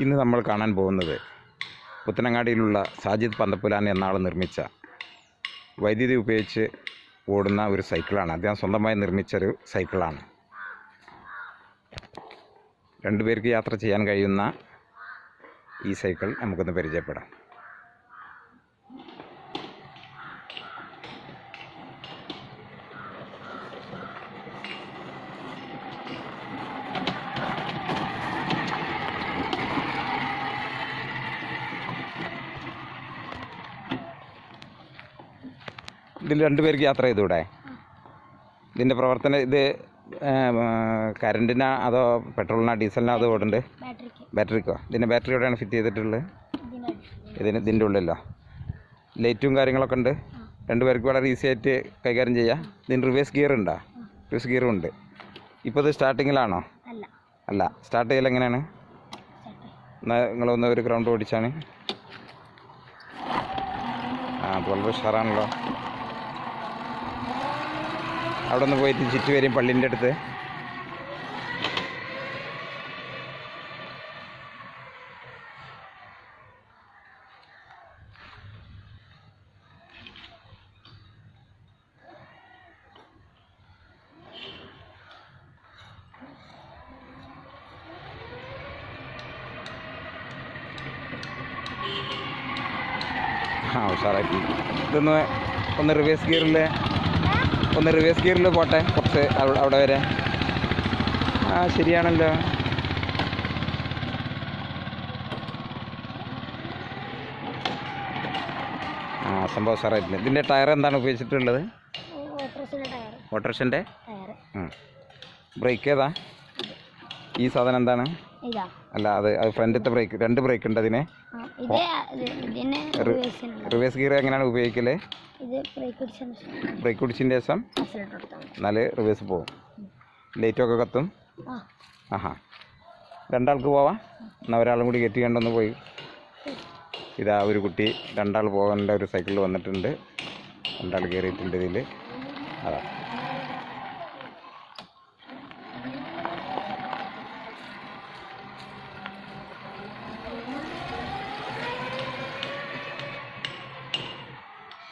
ഇന്ന് നമ്മൾ കാണാൻ പോകുന്നത് പുത്തനങ്ങാടിയിലുള്ള സാജിദ് പന്തപ്പുലാൻ എന്ന ആൾ നിർമ്മിച്ച വൈദ്യുതി ഉപയോഗിച്ച് ഓടുന്ന ഒരു സൈക്കിളാണ്. അദ്ദേഹം സ്വന്തമായി നിർമ്മിച്ചൊരു സൈക്കിളാണ്. രണ്ടുപേർക്ക് യാത്ര ചെയ്യാൻ കഴിയുന്ന ഈ സൈക്കിൾ നമുക്കൊന്ന് പരിചയപ്പെടാം. ഇതിൽ രണ്ടുപേർക്ക് യാത്ര ചെയ്തൂടെ? ഇതിൻ്റെ പ്രവർത്തനം ഇത് കറണ്ടിനാ അതോ പെട്രോളിനാ ഡീസലിനാ അതോ ഓടുണ്ട്? ബാറ്ററിക്കോ? ഇതിൻ്റെ ബാറ്ററി എവിടെയാണ് ഫിറ്റ് ചെയ്തിട്ടുള്ളത്? ഇതിൻ്റെ ഉള്ളിലോ? ലൈറ്റും കാര്യങ്ങളൊക്കെ ഉണ്ട്. രണ്ടുപേർക്ക് വളരെ ഈസി ആയിട്ട് കൈകാര്യം ചെയ്യാം. ഇതിന് റിവേഴ്സ് ഗിയർ ഉണ്ടോ? റിവേഴ്സ് ഗിയറും ഉണ്ട്. ഇപ്പോൾ ഇത് സ്റ്റാർട്ടിങ്ങിലാണോ? അല്ല, സ്റ്റാർട്ട് ചെയ്യൽ എങ്ങനെയാണ്? നിങ്ങളൊന്ന് ഒരു ഗ്രൗണ്ട് ഓടിച്ചാണ്. വളരെ ഉഷാറാണല്ലോ. അവിടെ നിന്ന് പോയിട്ട് ചുറ്റി വരും പള്ളീൻ്റെ അടുത്ത്. ഉഷാറായിട്ടുണ്ട്. ഒന്ന് റിവേഴ്സ് ഗിയറിൽ പോട്ടെ കുറച്ച് അവിടെ വരെ. ശരിയാണല്ലോ. സംഭവം ഉഷാറായിട്ടുണ്ട്. ഇതിൻ്റെ ടയർ എന്താണ് ഉപയോഗിച്ചിട്ടുള്ളത്? ഓട്ടോറിക്ഷൻ്റെ. ബ്രേക്ക് ഏതാ? ഈ സാധനം എന്താണ്? അല്ല, അത് ഫ്രണ്ടിലത്തെ ബ്രേക്ക്. രണ്ട് ബ്രേക്ക് ഉണ്ട് അതിന്. റിവേഴ്സ് ഗിയർ എങ്ങനെയാണ് ഉപയോഗിക്കല്? ബ്രേക്ക് പിടിച്ചതിൻ്റെ ശേഷം എന്നാല് റിവേഴ്സ് പോകും. ലൈറ്റൊക്കെ കത്തും. രണ്ടാൾക്ക് പോവാം. എന്നാൽ ഒരാളും കൂടി കയറ്റി കണ്ടൊന്ന് പോയി. ഇതാ ഒരു കുട്ടി രണ്ടാൾ പോകേണ്ട ഒരു സൈക്കിളിൽ വന്നിട്ടുണ്ട്. രണ്ടാൾ കയറിയിട്ടുണ്ട് ഇതിൽ. അതാ